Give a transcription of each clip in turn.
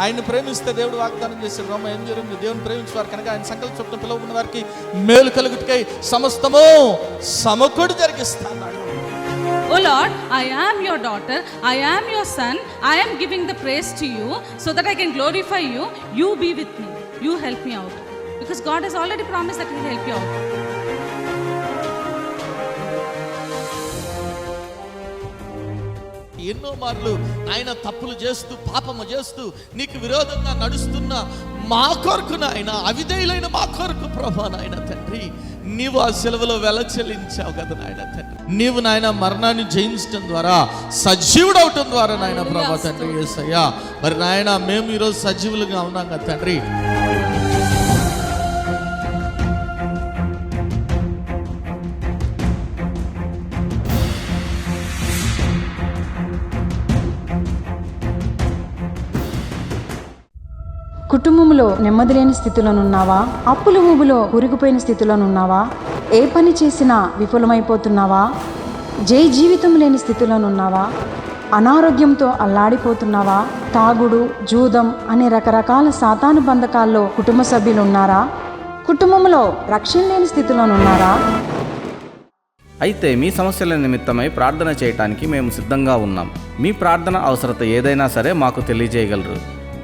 ఆయన్ని ప్రేమిస్తే దేవుడు వాగ్దానం చేశాడు. రోమ 8:8, దేవుని ప్రేమించేవారు కనుక ఆయన సంకల్ప చొప్పున పిలువబడిన వారికి మేలు కలుగుటకై సమస్తము సమకూడి జరిగిస్తాడు. Oh Lord, I am your daughter, I am your son, I am giving the praise to you so that I can glorify you. You be with me, you help me out, because God has already promised that He will help you out. ఎన్నో మార్లు ఆయన తప్పులు చేస్తూ పాపము చేస్తూ నీకు విరోధంగా నడుస్తున్న మా కొరకు నాయన, అవిధేయులైన మా కొరకు ప్రభా నాయన తండ్రి, నీవు ఆ సెలవులో వెల చెల్లించావు కదా నాయన తండ్రి. నీవు నాయన మరణాన్ని జయించడం ద్వారా సజీవుడు అవటం ద్వారా నాయన ప్రభా తండ్రి యేసయ్యా, మరి నాయన మేము ఈరోజు సజీవులుగా ఉన్నాం కదా తండ్రి. కుటుంబంలో నెమ్మది లేని స్థితిలోనున్నావా? అప్పుల ఊబిలో కూరుకుపోయిన స్థితిలోనున్నావా? ఏ పని చేసినా విఫలమైపోతున్నావా? జీవితం లేని స్థితిలోనున్నావా? అనారోగ్యంతో అల్లాడిపోతున్నావా? తాగుడు, జూదం అనే రకరకాల సాతాను బంధకాల్లో కుటుంబ సభ్యులు ఉన్నారా? కుటుంబంలో రక్షణ లేని స్థితిలోనున్నారా? అయితే మీ సమస్యల నిమిత్తమై ప్రార్థన చేయటానికి మేము సిద్ధంగా ఉన్నాం. మీ ప్రార్థన అవసరత ఏదైనా సరే మాకు తెలియజేయగలరు.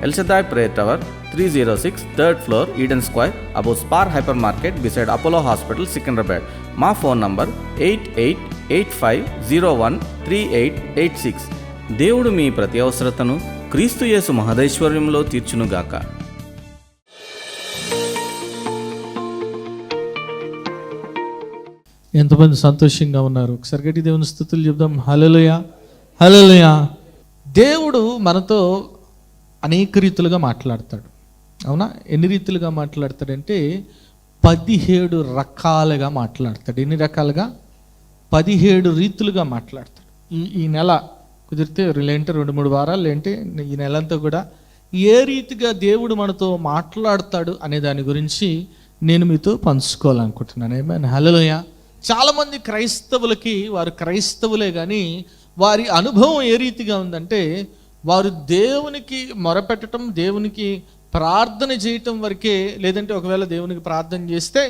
El Shaddai Prayer Tower, 306 3rd floor, Eden Square, above Spar Hypermarket, beside Apollo Hospital, Secunderabad. మా ఫోన్ నంబర్ 8885013886. దేవుడు మీ ప్రతి అవసరతను క్రీస్తు యేసు మహదైశ్వర్యంలో తీర్చునుగాక. ఎంతమంది సంతోషంగా ఉన్నారు? ఒకసారి గట్టి దేవుని స్తుతులు చెప్దాం. హల్లెలూయా, హల్లెలూయా. దేవుడు మనతో అనేక రీతులుగా మాట్లాడతాడు. అవునా? ఎన్ని రీతులుగా మాట్లాడతాడంటే 17 రకాలుగా మాట్లాడతాడు. ఎన్ని రకాలుగా? 17 రీతులుగా మాట్లాడతాడు. ఈ నెల కుదిరితే లేంటే 2-3 వారాలు లేంటే ఈ నెలంతా కూడా ఏ రీతిగా దేవుడు మనతో మాట్లాడతాడు అనే దాని గురించి నేను మీతో పంచుకోవాలనుకుంటున్నాను. ఏమైనా హల్లెలూయా. చాలామంది క్రైస్తవులకి వారు క్రైస్తవులే కానీ వారి అనుభవం ఏ రీతిగా ఉందంటే, వారు దేవునికి మొరపెట్టడం, దేవునికి ప్రార్థన చేయటం వరకే. లేదంటే ఒకవేళ దేవునికి ప్రార్థన చేస్తే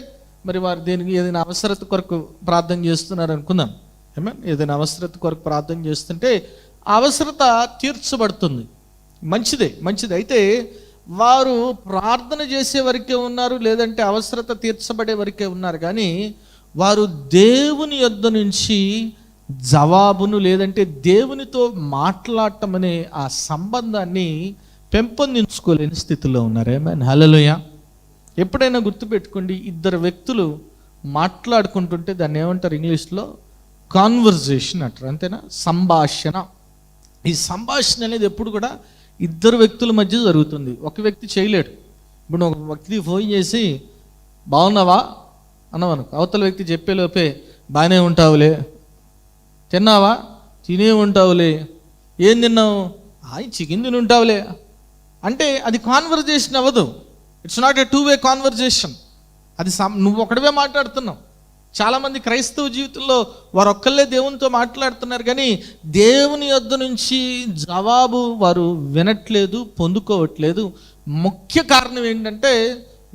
మరి వారు దేనికి ఏదైనా అవసరత కొరకు ప్రార్థన చేస్తున్నారు అనుకుందాం. ఏదైనా అవసరత కొరకు ప్రార్థన చేస్తుంటే అవసరత తీర్చబడుతుంది. మంచిదే. అయితే వారు ప్రార్థన చేసే వరకే ఉన్నారు, లేదంటే అవసరత తీర్చబడే వరకే ఉన్నారు. కానీ వారు దేవుని యొద్ద నుంచి జవాబును, లేదంటే దేవునితో మాట్లాడటం అనే ఆ సంబంధాన్ని పెంపొందించుకోలేని స్థితిలో ఉన్నారు. ఏమైనా హల్లెలూయా. ఎప్పుడైనా గుర్తుపెట్టుకోండి, 2 వ్యక్తులు మాట్లాడుకుంటుంటే దాన్ని ఏమంటారు ఇంగ్లీష్లో? కాన్వర్జేషన్ అంటారు. అంతేనా? సంభాషణ. ఈ సంభాషణ అనేది ఎప్పుడు కూడా 2 వ్యక్తుల మధ్య జరుగుతుంది. ఒక వ్యక్తి చేయలేడు. ఇప్పుడు ఒక వ్యక్తికి ఫోన్ చేసి బాగున్నావా అన్నవనుకో, అవతల వ్యక్తి చెప్పేలోపే బాగానే ఉంటావులే, తిన్నావా, తినే ఉంటావులే, ఏం తిన్నావు, చికెన్ తిని ఉంటావులే అంటే అది కాన్వర్జేషన్ అవ్వదు. It's not a 2-way conversation. అది నువ్వు ఒకటివే మాట్లాడుతున్నావు. చాలామంది క్రైస్తవ జీవితంలో వారు ఒక్కళ్ళే దేవునితో మాట్లాడుతున్నారు, కానీ దేవుని యొద్ద నుంచి జవాబు వారు వినట్లేదు, పొందుకోవట్లేదు. ముఖ్య కారణం ఏంటంటే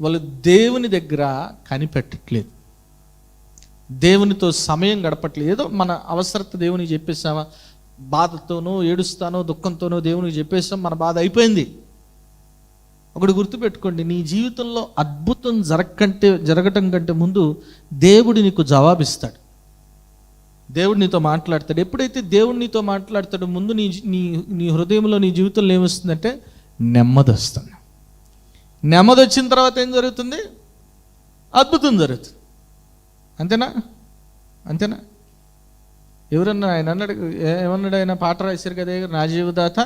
వాళ్ళు దేవుని దగ్గర కనిపెట్టట్లేదు, దేవునితో సమయం గడపట్లేదు. ఏదో మన అవసరత దేవునికి చెప్పేసామా, బాధతోనో ఏడుస్తానో దుఃఖంతోనో దేవునికి చెప్పేసాం, మన బాధ అయిపోయింది. ఒకటి గుర్తుపెట్టుకోండి, నీ జీవితంలో అద్భుతం జరగటం కంటే ముందు దేవుడు నీకు జవాబిస్తాడు. దేవుడు నీతో మాట్లాడతాడు. ఎప్పుడైతే దేవుడు నీతో మాట్లాడతాడో ముందు నీ హృదయంలో, నీ జీవితంలో ఏమొస్తుందంటే నెమ్మది వస్తుంది. నెమ్మది వచ్చిన తర్వాత ఏం జరుగుతుంది? అద్భుతం జరుగుతుంది. అంతేనా? ఎవరన్నా ఆయన అన్నాడు, ఏమన్నాడు ఆయన? పాట రాశారు కదా, నా జీవదాత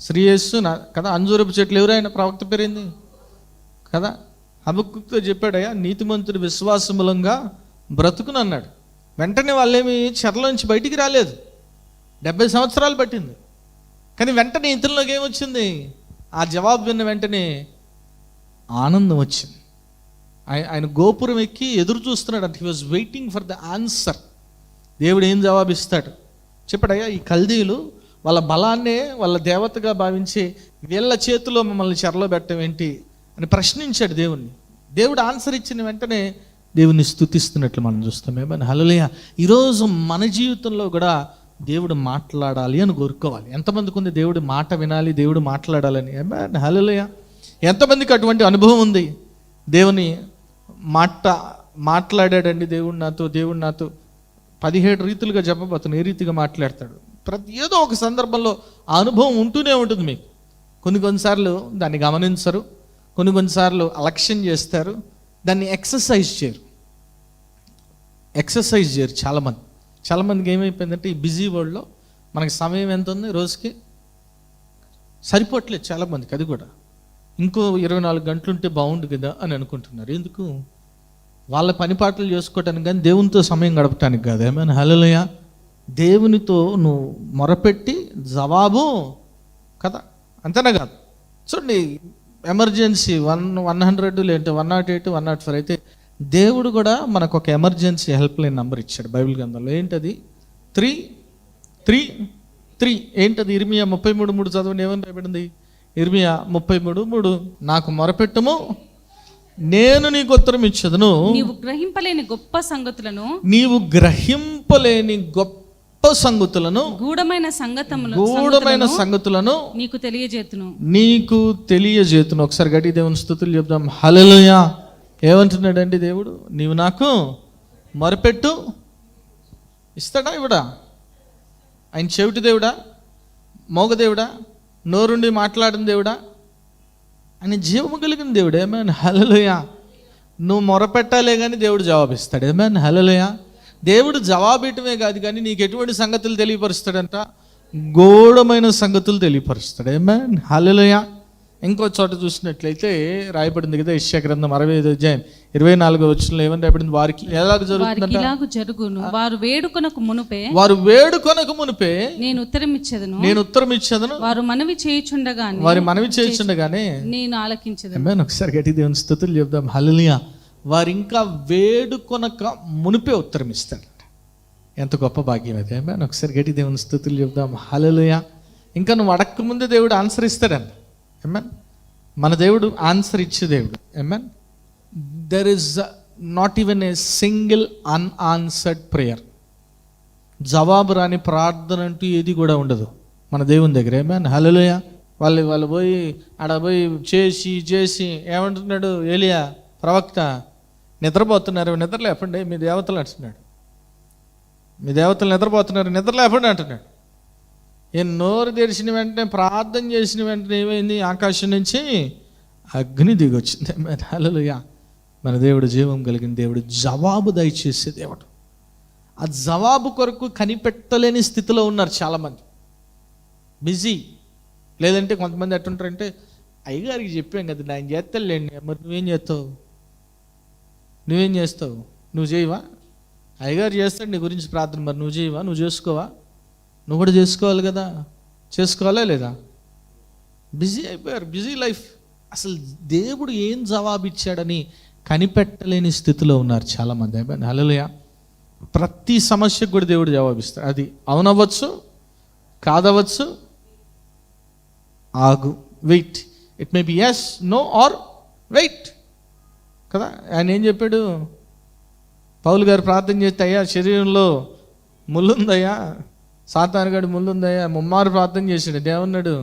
శ్రీయేసు నా కదా. అంజూరపు చెట్లు ఎవరైనా ప్రవక్త పేరింది కదా. హబక్కూకుతో చెప్పాడయ్యా, నీతిమంతుడు విశ్వాసమూలంగా బ్రతుకును అన్నాడు. వెంటనే వాళ్ళేమి చెరలోంచి బయటికి రాలేదు, 70 సంవత్సరాలు పట్టింది. కానీ వెంటనే ఇతరులోకి ఏమొచ్చింది? ఆ జవాబు విన్న వెంటనే ఆనందం వచ్చింది. ఆయన గోపురం ఎక్కి ఎదురు చూస్తున్నాడు అంటే he was waiting for the answer. దేవుడు ఏం జవాబిస్తాడు చెప్పాడయ్యా. ఈ కల్దీయులు వాళ్ళ బలాన్నే వాళ్ళ దేవతగా భావించి వీళ్ళ చేతిలో మమ్మల్ని చెరలో పెట్టడం ఏంటి అని ప్రశ్నించాడు దేవుణ్ణి. దేవుడు ఆన్సర్ ఇచ్చిన వెంటనే దేవుని స్తుతిస్తున్నట్లు మనం చూస్తాం. ఏమని హల్లెలూయా. ఈరోజు మన జీవితంలో కూడా దేవుడు మాట్లాడాలి అని కోరుకోవాలి. ఎంతమందికి ఉంది దేవుడి మాట వినాలి, దేవుడు మాట్లాడాలని? ఏమని హల్లెలూయా. ఎంతమందికి అటువంటి అనుభవం ఉంది? దేవుని మాట్లాడాడండి దేవుడు నాతో 17 రీతులుగా చెప్పబోతున్నాను. ఏ రీతిగా మాట్లాడతాడు? ఏదో ఒక సందర్భంలో ఆ అనుభవం ఉంటూనే ఉంటుంది మీకు. కొన్నిసార్లు దాన్ని గమనించరు, కొన్నిసార్లు అలక్ష్యం చేస్తారు, దాన్ని ఎక్సర్సైజ్ చేయరు. చాలామందికి ఏమైపోయిందంటే ఈ బిజీ వరల్డ్లో మనకి సమయం ఎంత ఉంది రోజుకి? సరిపోవట్లేదు చాలామందికి. అది కూడా ఇంకో 24 గంటలు ఉంటే బాగుండు కదా అని అనుకుంటున్నారు. ఎందుకు? వాళ్ళ పనిపాట్లు చేసుకోవటానికి కానీ దేవునితో సమయం గడపటానికి కాదు. ఏమైనా హల్లెలూయా. దేవునితో నువ్వు మొరపెట్టి జవాబు కదా, అంతేనా కాదు? చూడండి, ఎమర్జెన్సీ 100 లేదంటే 108, 104 అయితే దేవుడు కూడా మనకు ఒక ఎమర్జెన్సీ హెల్ప్ లైన్ నెంబర్ ఇచ్చాడు బైబిల్ గ్రంథంలో. ఏంటది? 333. ఏంటది? ఇర్మియా 33:3 చదవండి. ఏమని రాయబడింది? ఇర్మియా 33:3, నాకు మొరపెట్టుము, నేను నీకు ఉత్తరం ఇచ్చదును, నీవు గ్రహింపలేని గొప్ప సంగతులను గూఢమైన సంగతులను నీకు తెలియజేతును. ఒకసారి గట్టి దేవుని స్తుతులు చెప్దాం. హల్లెలూయా. ఏమంటున్నాడండి దేవుడు? నీవు నాకు మొరపెట్టు, ఇస్తాడా ఇవ్వడా? ఆయన చెవిటి దేవుడా, మోగదేవుడా, నోరుండి మాట్లాడిన దేవుడా? ఆయన జీవము కలిగిన దేవుడు. ఏమైనా హల్లెలూయా. నువ్వు మొరపెట్టాలే కానీ దేవుడు జవాబిస్తాడు. ఏమైనా హల్లెలూయా. దేవుడు జవాబియటమే కాదు కానీ నీకు ఎటువంటి సంగతులు తెలియపరుస్తాడంట? గూఢమైన సంగతులు తెలియపరుస్తాడు. ఏమైనా హల్లెలూయా. ఇంకో చోట చూసినట్లయితే రాయబడింది కదా, యెషయా గ్రంథం 65:24 ఏమని రాయబడింది? వారికి ఎలాగ జరుగుతుందంట? వారు వేడుకొనకు మునుపే నేను ఉత్తరం ఇచ్చేదను, వారి మనవి చేయుచుండగానే నేను ఆలకించెదను. ఒకసారి గట్టి దేవుని స్తుతులు చెప్దాం. హల్లెలూయా. వారు ఇంకా వేడుకొనక మునిపే ఉత్తరం ఇస్తారంట. ఎంత గొప్ప భాగ్యం అది. ఒకసారి గట్టి దేవుని స్తుతులు చెప్దాం. హల్లెలూయా. ఇంకా నువ్వు అడక్క ముందే దేవుడు ఆన్సర్ ఇస్తాడంట. ఏమన్ మన దేవుడు ఆన్సర్ ఇచ్చే దేవుడు. ఏమన్ there is not even a single unanswered prayer. జవాబు రాని ప్రార్థన అంటూ ఏది కూడా ఉండదు మన దేవుని దగ్గర. ఏమన్ హల్లెలూయా. వాళ్ళు పోయి ఆడ పోయి చేసి ఏమంటున్నాడు ఏలియా ప్రవక్త? నిద్రపోతున్నారు, నిద్ర లేపండి మీ దేవతలు అంటున్నాడు. మీ దేవతలు నిద్రపోతున్నారు, నిద్ర లేపండి అంటున్నాడు. నోరు తెరిచిన వెంటనే, ప్రార్థన చేసిన వెంటనే ఏమైంది? ఆకాశం నుంచి అగ్ని దిగొచ్చింది. హల్లెలూయా. మన దేవుడు జీవం కలిగిన దేవుడు, జవాబు దయచేసే దేవుడు. ఆ జవాబు కొరకు కనిపెట్టలేని స్థితిలో ఉన్నారు చాలామంది. బిజీ. లేదంటే కొంతమంది ఎట్టుంటారంటే, అయ్యగారికి చెప్పాం కదా నేను చేస్తానులేండి, మరి నువ్వేం చేస్తావు? నువ్వు చేయవా? అయ్యగారు చేస్తాడు నీ గురించి ప్రార్థన, మరి నువ్వు చేయవా? నువ్వు చేసుకోవా? నువ్వు కూడా చేసుకోవాలి కదా. చేసుకోవాలా లేదా? బిజీ అయిపోయారు, బిజీ లైఫ్. అసలు దేవుడు ఏం జవాబు ఇచ్చాడని కనిపెట్టలేని స్థితిలో ఉన్నారు చాలామంది. హల్లెలూయా. ప్రతి సమస్యకు కూడా దేవుడు జవాబిస్తాడు. అది అవునవ్వచ్చు, కాదవచ్చు, ఆగు, wait. It may be yes, no or wait కదా. ఆయన ఏం చెప్పాడు? పౌలు గారు ప్రార్థన చేస్తే, అయ్యా శరీరంలో ముళ్ళుందయ్యా, సాతానుగాడి ముళ్ళుందయ్యా, ముమ్మారు ప్రార్థన చేశాడు. ఏమన్నాడు?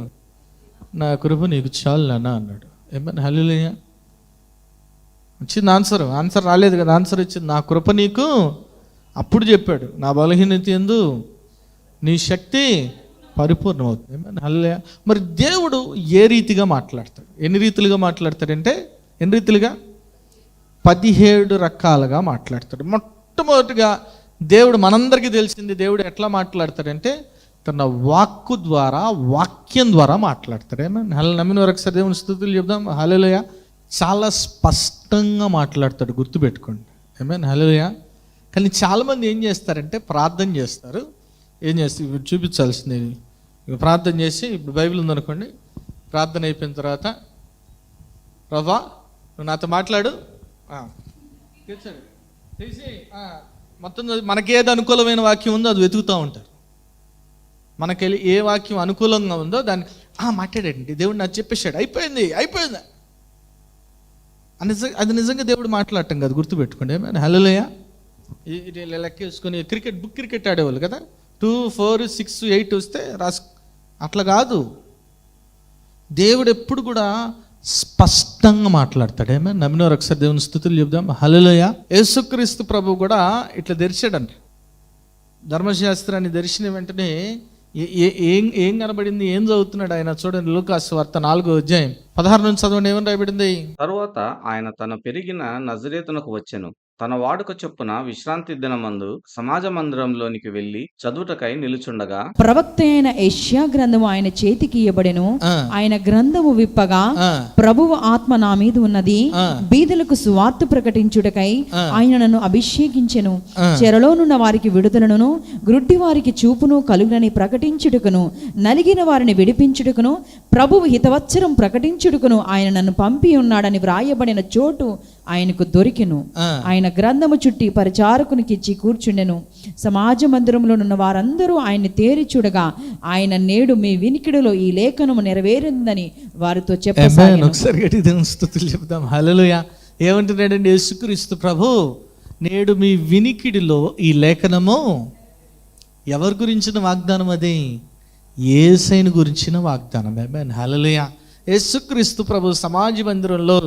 నా కృప నీకు చాలు నాన్న అన్నాడు. ఏమన్నా హల్లెలూయా. వచ్చింది ఆన్సర్ రాలేదు కదా, ఆన్సర్ వచ్చింది. నా కృప నీకు. అప్పుడు చెప్పాడు, నా బలహీనత యందు నీ శక్తి పరిపూర్ణమవుతుంది. ఏమన్నా హల్లెలూయా. మరి దేవుడు ఏ రీతిగా మాట్లాడతాడు? ఎన్ని రీతులుగా మాట్లాడతాడంటే, ఎన్ని రీతులుగా? 17 రకాలుగా మాట్లాడతాడు. మొట్టమొదటిగా దేవుడు, మనందరికీ తెలిసింది, దేవుడు ఎట్లా మాట్లాడతాడంటే తన వాక్కు ద్వారా, వాక్యం ద్వారా మాట్లాడతాడు. ఏమన్నా నమ్మిన వరకు ఒకసారి దేవుని స్తుతులు చెప్దాం. హల్లెలూయా. చాలా స్పష్టంగా మాట్లాడతాడు, గుర్తుపెట్టుకోండి. ఏమన్నా హల్లెలూయా. కానీ చాలామంది ఏం చేస్తారంటే ప్రార్థన చేస్తారు. ఏం చేస్తారు? ఇప్పుడు చూపించాల్సింది, ప్రార్థన చేసి, ఇప్పుడు బైబిల్ ఉందనుకోండి, ప్రార్థన అయిపోయిన తర్వాత, ప్రభా నువ్వు నాతో మాట్లాడు, తీసి మొత్తం మనకేది అనుకూలమైన వాక్యం ఉందో అది వెతుకుతూ ఉంటారు. మనకెళ్ళి ఏ వాక్యం అనుకూలంగా ఉందో దాన్ని మాట్లాడండి, దేవుడు నాకు చెప్పేశాడు, అయిపోయింది. అది నిజంగా దేవుడు మాట్లాడటం కాదు, గుర్తుపెట్టుకోండి. హల్లెలూయా. లెక్క వేసుకొని క్రికెట్ ఆడేవాళ్ళు కదా, 2, 4, 6, 8 వస్తే అట్లా కాదు. దేవుడు ఎప్పుడు కూడా స్పష్టంగా మాట్లాడతాడు. నమ్మినవారు ఒకసారి దేవుని స్తుతులు చెప్దాం. హల్లెలూయా. యేసుక్రీస్తు ప్రభు కూడా ఇట్లా తెరిచాడంట. ధర్మశాస్త్రాన్ని తెరిచిన వెంటనే ఏం కనబడింది, ఏం చదువుతున్నాడు ఆయన? చూడండి, లూకాసు వార్త 4వ అధ్యాయం 16 నుంచి చదవండి. ఏమని రాయబడింది? తరువాత ఆయన తన పెరిగిన నజరేతునకు వచ్చెను. తన వాడుక చొప్పున విశ్రాంతి దినమందు సమాజ మందిరంలోనికి వెళ్లి చదువుటకై నిలుచుండగా ప్రవక్త అయిన యెషయా గ్రంథము ఆయన చేతికి ఇయ్యబడెను. ఆయన గ్రంథము విప్పగా ప్రభువు ఆత్మ నా మీద ఉన్నది, బీదలకు సువార్త ప్రకటించుటకై ఆయన నన్ను అభిషేకించెను. చెరలోనున్న వారికి విడుదలను, గ్రుడ్డి వారికి చూపును కలుగునని ప్రకటించుటకును, నలిగిన వారిని విడిపించుటకును, ప్రభువు హితవత్సరం ప్రకటించుటకును ఆయన నన్ను పంపి ఉన్నాడని వ్రాయబడిన చోటు ఆయనకు దొరికెను. ఆయన గ్రంథము చుట్టి పరిచారకునికిచ్చి కూర్చుండెను. సమాజ మందిరంలో ఉన్న వారందరూ ఆయన్ని తేరి చూడగా ఆయన నేడు మీ వినికిడిలో ఈ లేఖనము నెరవేరిందని వారితో చెప్పసాగాను. ఒకసారి గట్టిగా దేవుని స్తుతులు చెప్దాం. హల్లెలూయా. ఏమంటున్నాడండి యేసుక్రీస్తు ప్రభు? నేడు మీ వినికిడిలో ఈ లేఖనము ఎవరి గురించిన వాగ్దానం? అది యేసయ్యను గురించిన వాగ్దానం. ఆమేన్. హల్లెలూయా. యేసుక్రీస్తు ప్రభు సమాజ మందిరంలో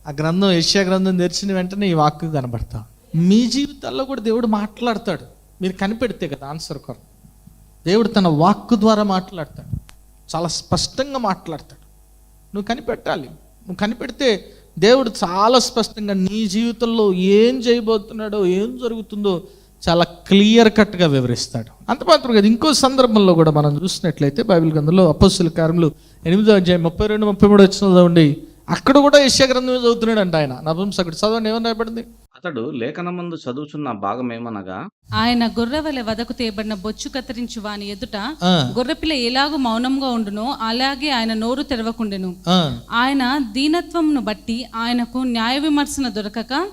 ఆ గ్రంథం, యెషయా గ్రంథం తెరిచిన వెంటనే ఈ వాక్కు కనబడతాం. మీ జీవితాల్లో కూడా దేవుడు మాట్లాడతాడు. మీరు కనిపెడితే కదా ఆన్సర్ కొరకు. దేవుడు తన వాక్కు ద్వారా మాట్లాడతాడు, చాలా స్పష్టంగా మాట్లాడతాడు. నువ్వు కనిపెట్టాలి. నువ్వు కనిపెడితే దేవుడు చాలా స్పష్టంగా నీ జీవితంలో ఏం చేయబోతున్నాడో, ఏం జరుగుతుందో చాలా క్లియర్ కట్గా వివరిస్తాడు. అంత మాత్రం కదా, ఇంకో సందర్భంలో కూడా మనం చూసినట్లయితే బైబిల్ గ్రంథంలో అపోస్తలుల కార్యములు 8వ అధ్యాయం 32, 33 వచనాల్లో ఉండి అక్కడ కూడా యెషయా గ్రంథమే చదువుతున్నాడు అంట ఆయన. నపుంసకుడు. చదవండి, ఏమని రాయబడింది? అతడు లేఖనమందు చదువుచున్న భాగమేమనగా, ఆయన గొర్రె వలె వదకు తేబడిన బొచ్చు కత్తిరించు వాని ఎదుట గొర్రెపిల్ల ఎలాగూ మౌనంగా ఉండునో అలాగే ఆయన నోరు తెరవకుండెను. ఆయన దీనత్వమును బట్టి ఆయనకు న్యాయ విమర్శన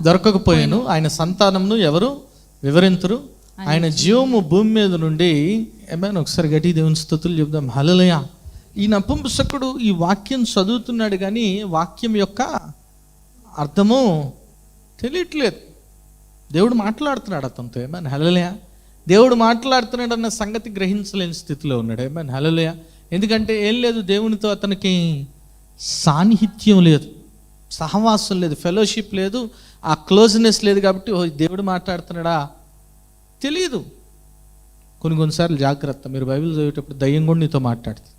దొరకకపోయాను. ఆయన సంతానంను ఎవరు వివరింతురు? ఆయన జీవము భూమి మీద నుండి. ఏమైనా ఒకసారి గట్టి దేవుని స్తుతులు చెప్దాం. హల్లెలూయా. ఈ నపుంసకుడు ఈ వాక్యం చదువుతున్నాడు కానీ వాక్యం యొక్క అర్థము తెలియట్లేదు. దేవుడు మాట్లాడుతున్నాడు అతనితో. ఏమన్నా హల్లెలూయా. దేవుడు మాట్లాడుతున్నాడు అన్న సంగతి గ్రహించలేని స్థితిలో ఉన్నాడు. ఏమన్నా హల్లెలూయా. ఎందుకంటే ఏం లేదు, దేవునితో అతనికి సాన్నిహిత్యం లేదు, సహవాసం లేదు, ఫెలోషిప్ లేదు, ఆ క్లోజ్నెస్ లేదు. కాబట్టి దేవుడు మాట్లాడుతున్నాడా తెలియదు. కొన్నిసార్లు జాగ్రత్త, మీరు బైబిల్ చదివేటప్పుడు దయ్యం కూడా నీతో మాట్లాడుతుంది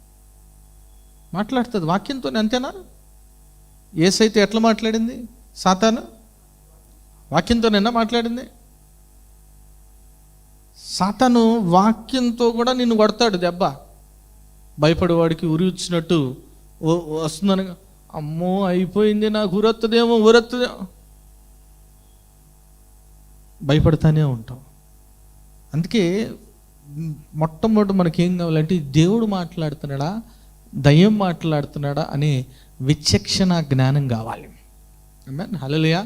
వాక్యంతో. అంతేనా? యేసైతే ఎట్లా మాట్లాడింది? సాతాను వాక్యంతోనైనా మాట్లాడింది? సాతాను వాక్యంతో కూడా నిన్ను కొడతాడు దెబ్బ. భయపడేవాడికి ఉరి వచ్చినట్టు వస్తుందని, అమ్మో అయిపోయింది నాకు, ఊరొత్తదేమో భయపడతానే ఉంటాం. అందుకే మొట్టమొదటి మనకేం కావాలంటే దేవుడు మాట్లాడుతున్నాడా, దయ్యం మాట్లాడుతున్నాడా అనే విచక్షణ జ్ఞానం కావాలి. ఆమేన్. హల్లెలూయా.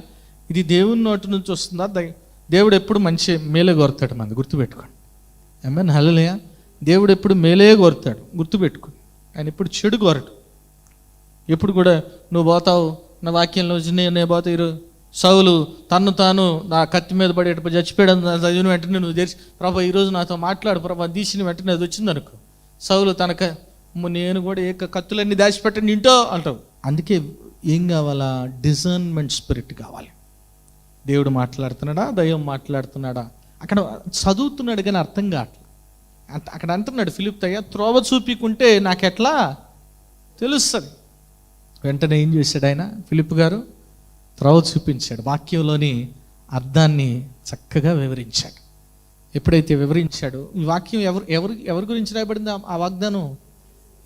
ఇది దేవుని నోటి నుంచి వస్తుందా? దేవుడు ఎప్పుడు మంచి మేలే కోరుతాడు, మంది గుర్తుపెట్టుకోండి. ఆమేన్. హల్లెలూయా. దేవుడు ఎప్పుడు మేలే కోరుతాడు, గుర్తుపెట్టుకోండి. ఆయన ఎప్పుడు చెడు కోరడు. ఎప్పుడు కూడా నువ్వు పోతావు నా వాక్యంలో నేను పోతా. ఈరోజు సౌలు తన్ను తాను నా కత్తి మీద పడేటప్పుడు చచ్చిపోయాడు చదివిన వెంటనే నువ్వు తెరిచి, ప్రభా ఈరోజు నాతో మాట్లాడు ప్రభా, తీసిన వెంటనే అది వచ్చిందనుకో. సౌలు నేను కూడా కత్తులన్నీ దాచిపెట్టండి ఇంటో అంటావు. అందుకే ఏం కావాలా? డిజర్న్మెంట్ స్పిరిట్ కావాలి. దేవుడు మాట్లాడుతున్నాడా, దయ్యం మాట్లాడుతున్నాడా? అక్కడ చదువుతున్నాడు కానీ అర్థం కావట్లేదు. అక్కడ అంటున్నాడు ఫిలిప్, అయ్యా త్రోవ చూపికుంటే నాకెట్లా తెలుస్తుంది? వెంటనే ఏం చేశాడు ఆయన? ఫిలిప్ గారు త్రోవ చూపించాడు, వాక్యంలోని అర్థాన్ని చక్కగా వివరించాడు. ఎప్పుడైతే వివరించాడో, ఈ వాక్యం ఎవరి గురించి రాయబడింది? ఆ వాగ్దానం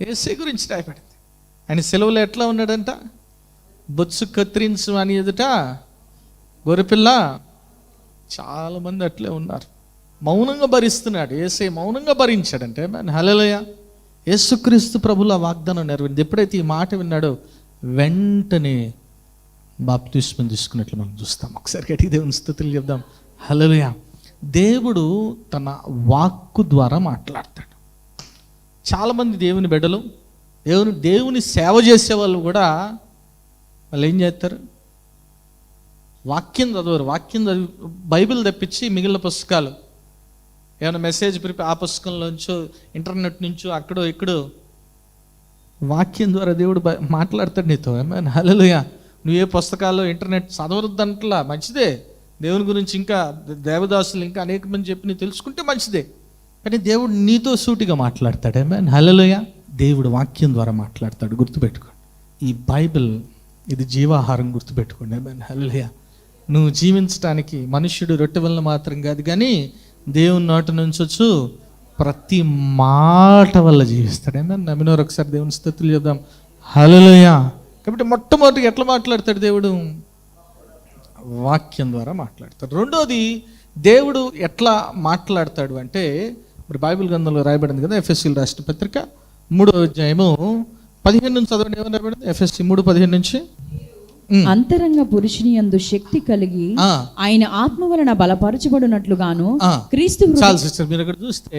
యేసే గురించి రాయబడింది. ఆయన సెలవులో ఎట్లా ఉన్నాడంట? బొత్సు కత్తిరించు అని ఎదుట గొర్రెపిల్ల. చాలామంది అట్లే ఉన్నారు, మౌనంగా భరిస్తున్నాడు. యేసే మౌనంగా భరించాడంటే. హల్లెలూయా. యేసుక్రీస్తు ప్రభుల వాగ్దానం నెరవేరింది. ఎప్పుడైతే ఈ మాట విన్నాడో వెంటనే బాప్తిస్మం తీసుకున్నట్లు మనం చూస్తాం. ఒకసారి గట్టిగా దేవుని స్తుతులు చెప్దాం. హల్లెలూయా. దేవుడు తన వాక్కు ద్వారా మాట్లాడతాడు. చాలామంది దేవుని బిడ్డలు, దేవుని సేవ చేసే వాళ్ళు కూడా వాళ్ళు ఏం చేస్తారు? వాక్యం చదవరు. వాక్యం చదివి బైబిల్ తప్పించి మిగిలిన పుస్తకాలు ఏమైనా మెసేజ్ ఆ పుస్తకంలోంచో ఇంటర్నెట్ నుంచో అక్కడో ఇక్కడో వాక్యం ద్వారా దేవుడు మాట్లాడతాడు నీతో. ఏమైనా హల్లెలూయా. నువ్వు ఏ పుస్తకాల్లో ఇంటర్నెట్ చదవద్దంటలా, మంచిదే. దేవుని గురించి ఇంకా దేవదాసులు ఇంకా అనేక మంది చెప్పి నీవు తెలుసుకుంటే మంచిదే. కానీ దేవుడు నీతో సూటిగా మాట్లాడతాడు. ఏమైనా హల్లెలూయా. దేవుడు వాక్యం ద్వారా మాట్లాడతాడు. గుర్తుపెట్టుకోండి, ఈ బైబిల్ ఇది జీవాహారం. గుర్తుపెట్టుకోండి. ఏమైనా హల్లెలూయా. నువ్వు జీవించడానికి మనుష్యుడు రొట్టె వలన మాత్రం కాదు, కానీ దేవుని నోటి నుంచి వచ్చు ప్రతి మాట వల్ల జీవిస్తాడు. ఏమైనా నమ్మినవారు ఒకసారి దేవుని స్తుతులు చెప్దాం. హల్లెలూయా. కాబట్టి మొట్టమొదటిగా ఎట్లా మాట్లాడతాడు దేవుడు? వాక్యం ద్వారా మాట్లాడతాడు. రెండోది, దేవుడు ఎట్లా మాట్లాడతాడు అంటే, మరి బైబిల్ గ్రంథంలో రాయబడింది కదా, ఎఫెసీయులకు రాసిన పత్రిక 3వ అధ్యాయము 15 నుంచి చదవండి. ఏమని రాయబడింది? ఎఫెసీ 3:15 నుంచి. అంతరంగ పురుషుని యందు శక్తి కలిగి ఆయన ఆత్మ వలన బలపరచబడినట్లుగాను క్రీస్తు. చాలు సిస్టర్, మీరు అక్కడ చూస్తే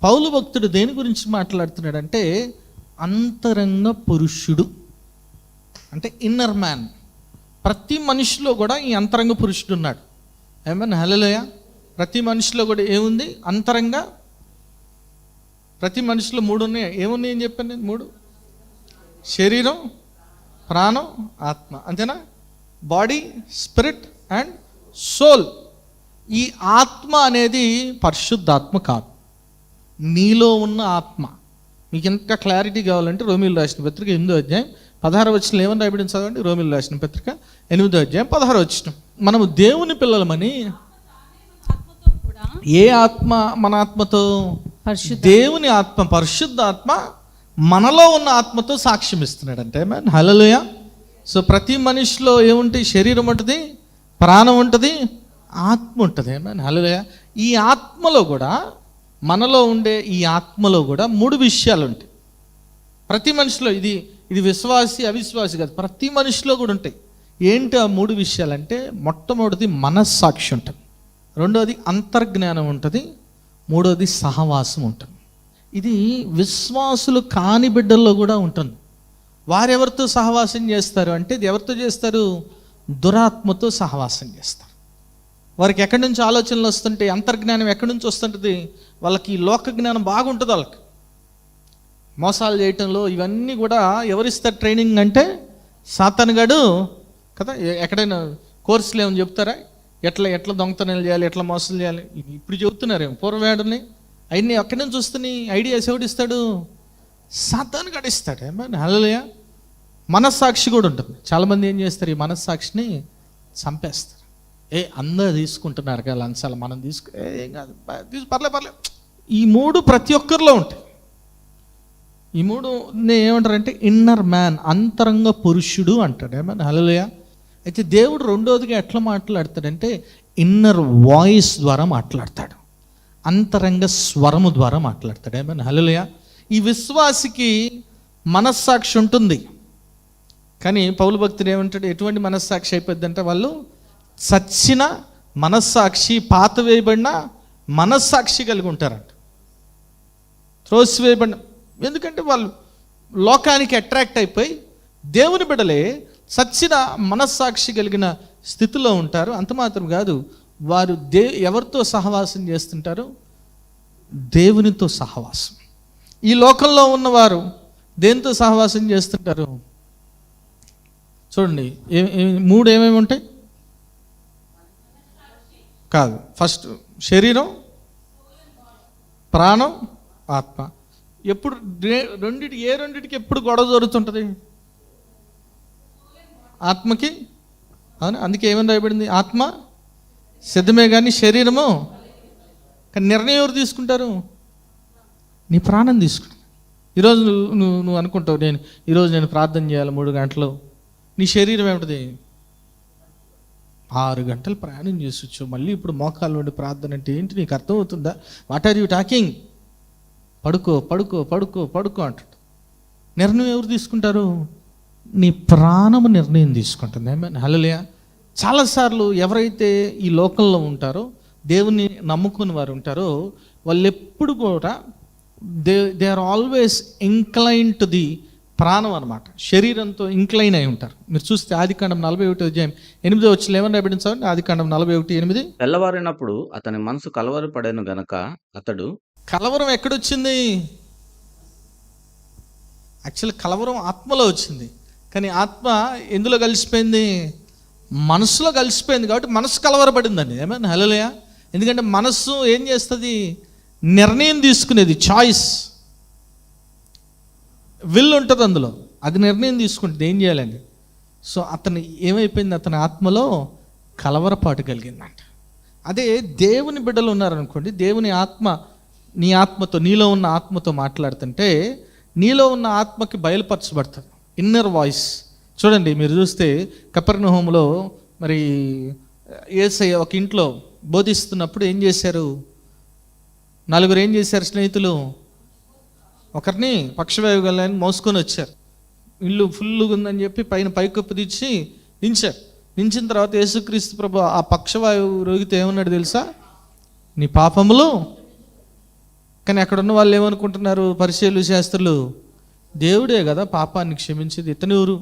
పౌలు భక్తుడు దేని గురించి మాట్లాడుతున్నాడంటే, అంతరంగ పురుషుడు అంటే ఇన్నర్ మ్యాన్. ప్రతి మనిషిలో కూడా ఈ అంతరంగ పురుషుడు ఉన్నాడు. ఏమన్నా హల్లెలూయా. ప్రతి మనిషిలో కూడా ఏముంది? అంతరంగ. ప్రతి మనిషిలో 3 ఉన్నాయి. ఏమున్నాయి అని చెప్పాను నేను? 3: శరీరం, ప్రాణం, ఆత్మ. అంతేనా? Body, spirit and soul. ఈ ఆత్మ అనేది పరిశుద్ధాత్మ కాదు, నీలో ఉన్న ఆత్మ. మీకు ఎంత క్లారిటీ కావాలంటే రోమీయులకు రాసిన పత్రిక 8వ అధ్యాయం 16వ వచనంలో ఏమని రాయబడింది చదవండి. రోమీయులకు రాసిన పత్రిక 8వ అధ్యాయం 16వ వచనం. మనము దేవుని పిల్లలమని ఏ ఆత్మ? మన ఆత్మతో దేవుని ఆత్మ, పరిశుద్ధాత్మ మనలో ఉన్న ఆత్మతో సాక్ష్యం ఇస్తున్నాడు. అంటే హల్లెలూయా. సో ప్రతి మనిషిలో ఏముంటాయి? శరీరం ఉంటుంది, ప్రాణం ఉంటుంది, ఆత్మ ఉంటుంది. హల్లెలూయా. ఈ ఆత్మలో కూడా, మనలో ఉండే ఈ ఆత్మలో కూడా 3 విషయాలు ఉంటాయి ప్రతి మనిషిలో. ఇది విశ్వాసి అవిశ్వాసి కాదు, ప్రతి మనిషిలో కూడా ఉంటాయి. ఏంటి ఆ 3 విషయాలు అంటే, మొట్టమొదటిది మనస్సాక్షి ఉంటుంది, రెండోది అంతర్జ్ఞానం ఉంటుంది, మూడోది సహవాసం ఉంటుంది. ఇది విశ్వాసులు కాని బిడ్డల్లో కూడా ఉంటుంది. వారెవరితో సహవాసం చేస్తారు అంటే, ఇది ఎవరితో చేస్తారు? దురాత్మతో సహవాసం చేస్తారు. వారికి ఎక్కడి నుంచి ఆలోచనలు వస్తుంటాయి? అంతర్జ్ఞానం ఎక్కడి నుంచి వస్తుంటుంది? వాళ్ళకి లోక జ్ఞానం బాగుంటుంది. వాళ్ళకి మోసాలు చేయటంలో ఇవన్నీ కూడా ఎవరిస్తారు ట్రైనింగ్ అంటే? సాతానుగాడు కదా. ఎక్కడైనా కోర్సులు ఏమని చెప్తారా? ఎట్లా దొంగతనాలు చేయాలి, ఎట్లా మోసాలు చేయాలి, ఇప్పుడు చెబుతున్నారేమో. పూర్వవేడని అవన్నీ ఎక్కడి నుంచి వస్తున్నాయి ఐడియాస్? ఎవడిస్తాడు? సాతానుగాడు ఇస్తాడు. ఏమన్నా హల్లెలూయా. మనస్సాక్షి కూడా ఉంటుంది. చాలామంది ఏం చేస్తారు? ఈ మనస్సాక్షిని చంపేస్తారు. అందరూ తీసుకుంటున్నారు కదా లంచాలు, మనం ఏం కాదు, పర్లే. ఈ 3 ప్రతి ఒక్కరిలో ఉంటాయి. ఈ 3 ఏమంటారంటే ఇన్నర్ మ్యాన్, అంతరంగ పురుషుడు అంటాడు. ఏమన్నా హల్లెలూయా. అయితే దేవుడు రెండోదిగా ఎట్లా మాట్లాడతాడంటే, ఇన్నర్ వాయిస్ ద్వారా మాట్లాడతాడు, అంతరంగ స్వరము ద్వారా మాట్లాడతాడు. ఏమన్నా హల్లెలూయా. ఈ విశ్వాసికి మనస్సాక్షి ఉంటుంది, కానీ పౌలు భక్తుడు ఏమంటాడు? ఎటువంటి మనస్సాక్షి అయిపోద్ది అంటే, వాళ్ళు చచ్చిన మనస్సాక్షి, పాత వేయబడిన మనస్సాక్షి కలిగి ఉంటారంట. త్రోసివేయబడిన, ఎందుకంటే వాళ్ళు లోకానికి అట్రాక్ట్ అయిపోయి, దేవుని బిడ్డలే చచ్చిన మనస్సాక్షి కలిగిన స్థితిలో ఉంటారు. అంత మాత్రం కాదు, వారు ఎవరితో సహవాసం చేస్తుంటారు? దేవునితో సహవాసం. ఈ లోకంలో ఉన్నవారు దేనితో సహవాసం చేస్తుంటారు? చూడండి, 3 ఏమేమి ఉంటాయి? కాదు, ఫస్ట్ శరీరం, ప్రాణం, ఆత్మ. ఎప్పుడు రెండిటికి ఎప్పుడు గొడవ జరుగుతుంటుంది? ఆత్మకి. అవును, అందుకే ఏమని రాయబడింది? ఆత్మ సిద్ధమే కానీ శరీరము. కానీ నిర్ణయం ఎవరు తీసుకుంటారు? నీ ప్రాణం తీసుకుంటుంది. ఈరోజు నువ్వు అనుకుంటావు, ఈరోజు నేను ప్రార్థన చేయాలి 3 గంటలు. నీ శరీరం ఏమిటది? 6 గంటలు ప్రయాణం చేసొచ్చు, మళ్ళీ ఇప్పుడు మోకాళ్ళ నుండి ప్రార్థన అంటే ఏంటి? నీకు అర్థమవుతుందా? What are you talking? పడుకో పడుకో పడుకో పడుకో అంటాడు. నిర్ణయం ఎవరు తీసుకుంటారు? నీ ప్రాణము నిర్ణయం తీసుకుంటుంది. ఏమైనా హల్లెలూయా. చాలాసార్లు ఎవరైతే ఈ లోకంలో ఉంటారో, దేవుని నమ్ముకుని వారు ఉంటారో, వాళ్ళు ఎప్పుడు కూడా they are always incline to the ప్రాణం అనమాట, శరీరంతో ఇంక్లైన్ అయి ఉంటారు. మీరు చూస్తే ఆదికాండం 41:8 వచ్చి ఏమని రాయబడింది సార్? ఆదికాండం 41:8. తెల్లవారినప్పుడు అతని మనసు కలవరపడెను గనక అతడు కలవరం ఎక్కడొచ్చింది? యాక్చువల్ కలవరం ఆత్మలో వచ్చింది, కానీ ఆత్మ ఎందులో కలిసిపోయింది? మనసులో కలిసిపోయింది. కాబట్టి మనసు కలవరపడిందండి. ఏమైనా హల్లెలూయా. ఎందుకంటే మనస్సు ఏం చేస్తుంది? నిర్ణయం తీసుకునేది, చాయిస్, విల్ ఉంటుంది అందులో, అది నిర్ణయం తీసుకుంటుంది ఏం చేయాలని. సో అతను ఏమైపోయింది? అతని ఆత్మలో కలవరపాటు కలిగిందంట. అదే దేవుని బిడ్డలు ఉన్నారనుకోండి, దేవుని ఆత్మ నీ ఆత్మతో, నీలో ఉన్న ఆత్మతో మాట్లాడుతుంటే నీలో ఉన్న ఆత్మకి బయలుపరచబడుతుంది ఇన్నర్ వాయిస్. చూడండి, మీరు చూస్తే కపెర్నహూములో మరి యేసయ్య ఒక ఇంట్లో బోధిస్తున్నప్పుడు ఏం చేశారు? 4 ఏం చేశారు? స్నేహితులు ఒకరిని పక్షవాయువులని మోసుకొని వచ్చారు. ఇల్లు ఫుల్గా ఉందని చెప్పి పైన పైకప్పు తెచ్చి దించారు. దించిన తర్వాత యేసుక్రీస్తు ప్రభు ఆ పక్షవాయువు రోగితో ఏమన్నాడు తెలుసా? నీ పాపములు. కానీ అక్కడ ఉన్న వాళ్ళు ఏమనుకుంటున్నారు? పరిసయ్యులు, శాస్త్రులు, దేవుడే కదా పాపాన్ని క్షమించేది, ఇతని ఊరు.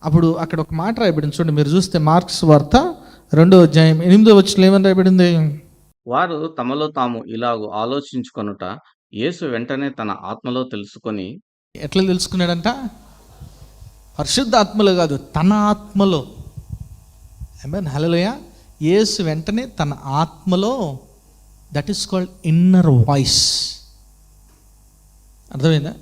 అప్పుడు అక్కడ ఒక మాట రాయబడింది చూడండి, మీరు చూస్తే మార్క్స్ వార్త 2:8 ఏమని రాయబడింది? వారు తమలో తాము ఇలాగు ఆలోచించుకొనుట యేసు వెంటనే తన ఆత్మలో తెలుసుకొని. ఎట్లా తెలుసుకున్నాడంట? పరిశుద్ధ ఆత్మలో కాదు, తన ఆత్మలో. ఆమేన్, హల్లెలూయా. యేసు వెంటనే తన ఆత్మలో, that is called inner voice. అర్థమైందా?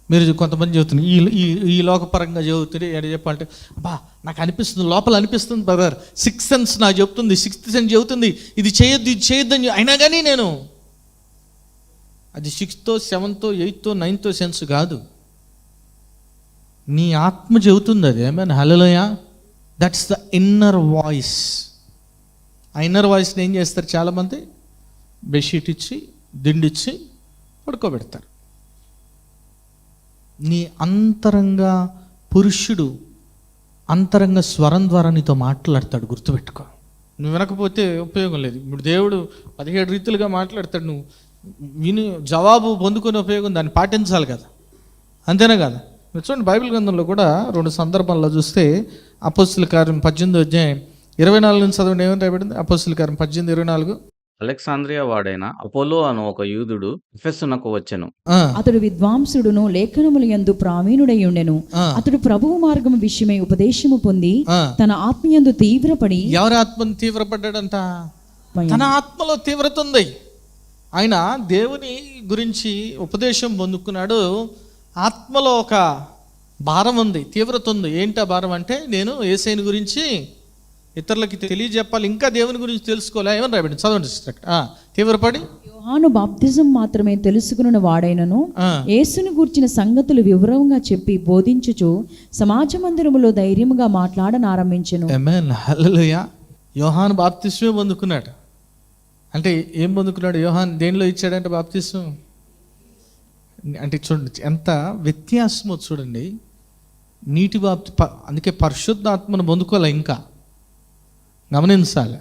మీరు కొంతమంది చెబుతున్నారు, ఈ లోకపరంగా చదువుతుంది అని చెప్పాలంటే, బా నాకు అనిపిస్తుంది, లోపల అనిపిస్తుంది బ్రదర్, 6th సెన్స్ నాకు చెప్తుంది, 6th సెన్స్ చెబుతుంది ఇది చేయొద్దు, ఇది చేయొద్దని. అయినా కానీ నేను, అది 6th, 7th, 8th, 9th sense కాదు, నీ ఆత్మ చెబుతుంది అది. Amen, hallelujah. That's the inner voice. ఆ ఇన్నర్ వాయిస్ని ఏం చేస్తారు చాలామంది? బెడ్షీట్ ఇచ్చి, దిండిచ్చి పడుకోబెడతారు. నీ అంతరంగ పురుషుడు అంతరంగ స్వరం ద్వారా నీతో మాట్లాడతాడు, గుర్తుపెట్టుకో. నువ్వు వినకపోతే ఉపయోగం లేదు. ఇప్పుడు దేవుడు 17 రీతులుగా మాట్లాడతాడు, నువ్వు విని జవాబు పొందుకునే ఉపయోగం, దాన్ని పాటించాలి కదా, అంతేనా కదా? మీరు చూడండి, బైబిల్ గ్రంథంలో కూడా 2 సందర్భాల్లో చూస్తే అపోస్తుల కార్యం 18:24 నుంచి చదవండి, ఏమని రాయబడింది? అపోస్తుల కార్యం 18:24. అలెగ్జాంద్రియా వాడైన అపోలో అను ఒక యూదుడు ఎఫెసునకు వచ్చెను. అతడు విద్వాంసుడును, లేఖనముల యందు ప్రావీణుడై ఉండెను. అతడు ప్రభువు మార్గము విషయమై ఉపదేశము పొంది తన ఆత్మయందు తీవ్రపడి. ఎవరి ఆత్మను తీవ్రపడ్డాడంట? తన ఆత్మలో తీవ్రత ఉంది. ఆయన దేవుని గురించి ఉపదేశం పొందుకున్నాడు, ఆత్మలో ఒక భారం ఉంది, తీవ్రత ఉంది. ఏంటి ఆ భారం అంటే, నేను యేసయ్యని గురించి ఇతరులకి తెలియజెప్పాలి, ఇంకా దేవుని గురించి తెలుసుకోలే. ఏమని రాయబడింది? చదవండి సిస్టర్. తీవ్రపడి యోహాను బాప్తిజం మాత్రమే తెలుసుకున్న వాడైనను యేసును గూర్చిన సంగతులు వివరంగా చెప్పి బోధించుచు సమాజ మందిరములో ధైర్యముగా మాట్లాడనారంభించెను. ఆమేన్, హల్లెలూయా. యోహాను బాప్తిస్మే పొందుకున్నాడు. అంటే ఏం పొందుకున్నాడు యోహాన్? దేనిలో ఇచ్చాడంటే బాప్తిస్మం. అంటే చూడండి ఎంత వ్యత్యాసమో చూడండి. నీటి అందుకే పరిశుద్ధాత్మను పొందుకోలే, ఇంకా గమనించాలి.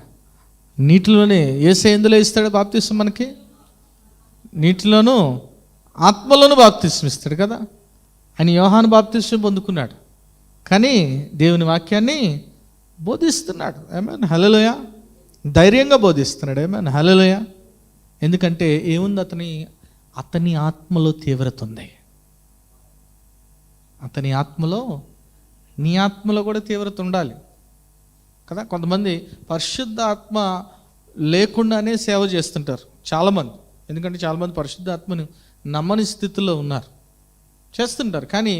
నీటిలోనే యేసయ్య ఎందులో ఇస్తాడు బాప్తిస్మం? మనకి నీటిలోనూ ఆత్మలోనూ బాప్తిస్మం ఇస్తాడు కదా. ఆయన యోహాను బాప్తిస్మం పొందుకున్నాడు, కానీ దేవుని వాక్యాన్ని బోధిస్తున్నాడు. ఆమేన్, హల్లెలూయా. ధైర్యంగా బోధిస్తున్నాడు. ఆమేన్, హల్లెలూయా. ఎందుకంటే ఏముంది? అతని ఆత్మలో తీవ్రత ఉంది. అతని ఆత్మలో, నీ ఆత్మలో కూడా తీవ్రత ఉండాలి కదా. కొంతమంది పరిశుద్ధ ఆత్మ లేకుండానే సేవ చేస్తుంటారు చాలామంది. ఎందుకంటే చాలామంది పరిశుద్ధ ఆత్మను నమ్మని స్థితిలో ఉన్నారు, చేస్తుంటారు. కానీ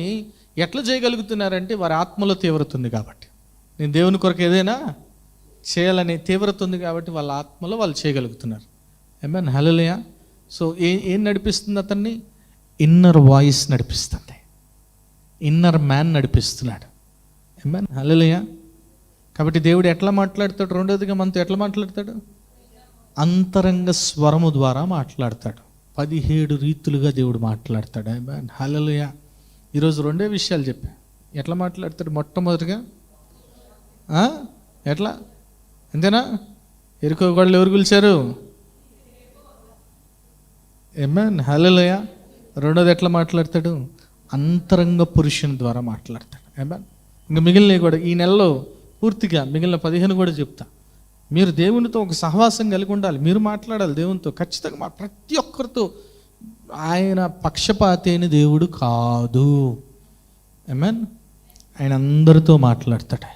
ఎట్లా చేయగలుగుతున్నారంటే వారి ఆత్మలో తీవ్రత ఉంది కాబట్టి. నేను దేవుని కొరకు ఏదైనా చేయాలనే తీవ్రత ఉంది కాబట్టి వాళ్ళ ఆత్మలో వాళ్ళు చేయగలుగుతున్నారు. ఆమేన్, హల్లెలూయా. సో ఏం నడిపిస్తుంది అతన్ని? ఇన్నర్ వాయిస్ నడిపిస్తుంది, ఇన్నర్ మ్యాన్ నడిపిస్తున్నాడు. ఆమేన్, హల్లెలూయా. కాబట్టి దేవుడు ఎట్లా మాట్లాడతాడు? రెండోదిగా మనతో ఎట్లా మాట్లాడతాడు? అంతరంగ స్వరము ద్వారా మాట్లాడతాడు. 17 రీతులుగా దేవుడు మాట్లాడతాడు. ఆమేన్, హల్లెలూయా. ఈరోజు 2 విషయాలు చెప్పా. ఎట్లా మాట్లాడతాడు? మొట్టమొదటిగా ఎట్లా, అంతేనా? ఎరుకో గొడవలు ఎవరు కూల్చారు? ఆమేన్, హల్లెలూయా. రెండోది ఎట్లా మాట్లాడతాడు? అంతరంగ పురుషుని ద్వారా మాట్లాడతాడు. ఆమేన్. ఇంకా మిగిలినవి కూడా ఈ నెలలో పూర్తిగా మిగిలిన 15 కూడా చెప్తా. మీరు దేవునితో ఒక సహవాసం కలిగి ఉండాలి. మీరు మాట్లాడాలి దేవునితో ఖచ్చితంగా. ప్రతి ఒక్కరితో. ఆయన పక్షపాతి అయిన దేవుడు కాదు. ఆమేన్. ఆయన అందరితో మాట్లాడతాడు.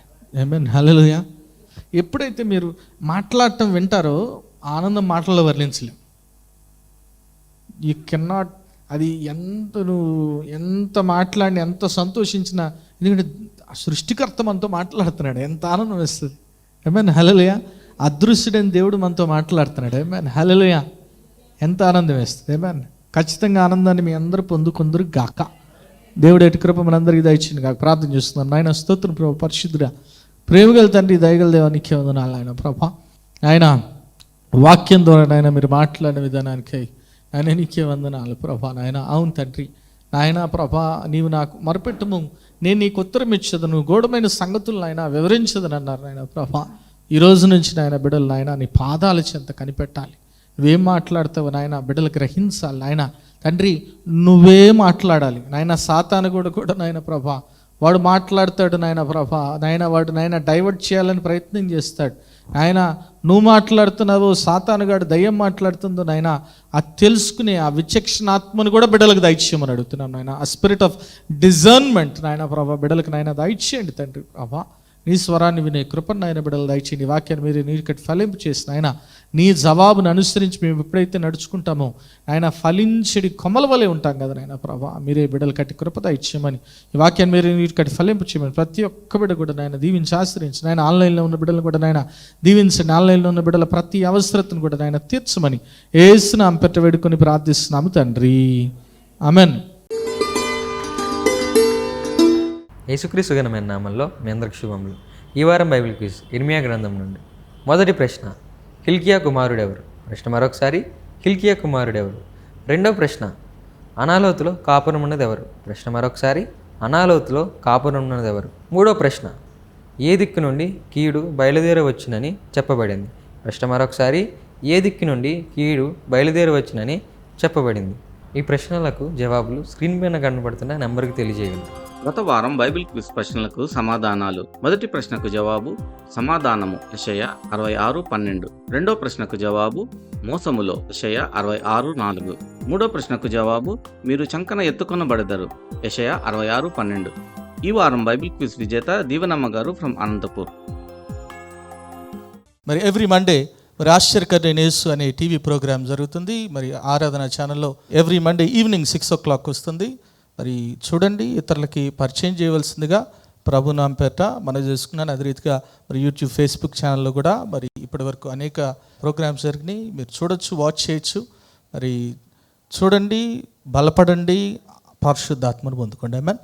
ఆమేన్, హల్లెలూయా. ఎప్పుడైతే మీరు మాట్లాడటం వింటారో ఆనందం మాటల్లో వర్ణించలేం. You cannot. అది ఎంత మాట్లాడినా, ఎంత సంతోషించినా, ఎందుకంటే సృష్టికర్త మనతో మాట్లాడుతున్నాడు, ఎంత ఆనందం వేస్తుంది. ఆమేన్, హల్లెలూయా. అదృశ్యుడైన దేవుడు మనతో మాట్లాడుతున్నాడు. ఆమేన్, హల్లెలూయా. ఎంత ఆనందం వేస్తుంది. ఆమేన్. ఖచ్చితంగా ఆనందాన్ని మీ అందరూ పొందుకుందరు గాక. దేవుడు ఎటు కృప మనందరికీ దయచేయండి గాక. ప్రార్థన చేస్తున్నాను. నాయన స్తోత్రం ప్రభు, పరిశుద్ధుడా, ప్రేమగల తండ్రి, దయగల దేవానికి వందనాలు ఆయన ప్రభా. ఆయన వాక్యం ద్వారా నాయన మీరు మాట్లాడిన విధానానికి ఆయన నీకే వందనాలు ప్రభా. నాయన అవును తండ్రి, నాయన ప్రభా, నీవు నాకు మొరపెట్టుము, నేను నీకు ఉత్తరం ఇచ్చదను, గూఢమైన సంగతులు నాయన వివరించదని అన్నారు నాయన ప్రభా. ఈ రోజు నుంచి నాయన బిడ్డలు నాయన నీ పాదాల చెంత కనిపెట్టాలి. నువ్వేం మాట్లాడతావు నాయన బిడ్డలు గ్రహించాలి నాయన తండ్రి. నువ్వే మాట్లాడాలి నాయన. సాతాను కూడా నాయన ప్రభా వాడు మాట్లాడతాడు నాయన ప్రభా. నాయన వాడు నాయన డైవర్ట్ చేయాలని ప్రయత్నం చేస్తాడు నాయన. నువ్వు మాట్లాడుతున్నావు, సాతానుగాడు దయ్యం మాట్లాడుతుందో నాయన, అది తెలుసుకునే ఆ విచక్షణాత్మను కూడా బిడ్డలకు దయచేయమని అడుగుతున్నాను నాయన. ఆ స్పిరిట్ ఆఫ్ డిజర్న్మెంట్ నాయన ప్రభా బిడ్డలకు నాయన దయచేయండి తండ్రి ప్రభా. నీ స్వరాన్ని వినే కృపను నాయన బిడ్డలు దయచేయండి. వాక్యాన్ని మీరు నీకటి ఫలింపు చేసిన ఆయన నీ జవాబును అనుసరించి మేము ఎప్పుడైతే నడుచుకుంటామో ఆయన ఫలించడి కొమ్మల వలె ఉంటాం కదా నాయన ప్రభా. మీరే బిడ్డలు కట్టి కృప దయచేయమని, ఈ వాక్యాన్ని మీరు నీకటి ఫలింపు చేయమని ప్రతి ఒక్క బిడ్డ కూడా నాయన దీవించి ఆశ్రయించి నాయన. ఆన్లైన్లో ఉన్న బిడ్డలు కూడా నాయన దీవించండి. ఆన్లైన్లో ఉన్న బిడ్డల ప్రతి అవసరతను కూడా నాయన తీర్చమని యేసు నామమున పెట్టి వేడుకొని ప్రార్థిస్తున్నాము తండ్రి. ఆమేన్. యేసుక్రీస్తు ఘనమైన నామంలో మీ అందరికి శుభములు. ఈ వారం బైబిల్ క్విజ్ ఇర్మియా గ్రంథం నుండి. మొదటి ప్రశ్న, హిల్కియా కుమారుడెవరు? ప్రశ్న మరొకసారి, హిల్కియా కుమారుడెవరు? రెండవ ప్రశ్న, అనాలోతులో కాపురం ఉన్నది ఎవరు? ప్రశ్న మరొకసారి, అనాలోతులో కాపురం ఉన్నది ఎవరు? మూడో ప్రశ్న, ఏ దిక్కు నుండి కీడు బయలుదేరవచ్చునని చెప్పబడింది? ప్రశ్న మరొకసారి, ఏ దిక్కు నుండి కీడు బయలుదేరవచ్చునని చెప్పబడింది? ఈ ప్రశ్నలకు జవాబులు స్క్రీన్ పైన కనబడుతున్న నెంబర్కి తెలియజేయండి. గత వారం బైబిల్ క్విజ్ ప్రశ్నలకు సమాధానాలు. మొదటి ప్రశ్నకు జవాబు సమాధానము యెషయా 66:12. రెండో ప్రశ్నకు జవాబు మోసములో యెషయా 66:4. మూడో ప్రశ్నకు జవాబు మీరు చంకన ఎత్తుకొనబడెదరు యెషయా 66:12. ఈ వారం బైబిల్ క్విజ్ విజేత దీవెనమ్మ గారు ఫ్రమ్ అనంతపూర్. మరి ఎవ్రీ మండే మరి ఆశ్చర్యకరమైన యేసు అనే టీవీ ప్రోగ్రామ్ జరుగుతుంది. మరి ఆరాధన ఛానల్లో ఎవ్రీ మండే ఈవినింగ్ 6 o'clock వస్తుంది. మరి చూడండి, ఇతరులకి పరిచయం చేయవలసిందిగా ప్రభు నామపేట మనం చేసుకున్నాను. అదే రీతిగా మరి యూట్యూబ్, ఫేస్బుక్ ఛానల్లో కూడా మరి ఇప్పటి వరకు అనేక ప్రోగ్రామ్స్ జరిగినాయి. మీరు చూడొచ్చు, వాచ్ చేయొచ్చు. మరి చూడండి, బలపడండి, పరిశుద్ధాత్మను పొందుకోండి. ఆమేన్.